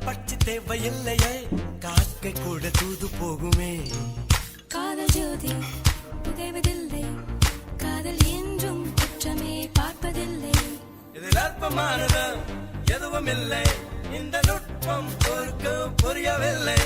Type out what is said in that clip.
பட்சி தேவையில்லையே, காக்கை கூட தூது போகுமே. காதல் ஜோதி புகைவதில்லை, காதல் என்றும் குற்றமே பார்ப்பதில்லை. இதில் அற்பமானது எதுவும் இல்லை, இந்த நுட்பம் பொறுக்க புரியவில்லை.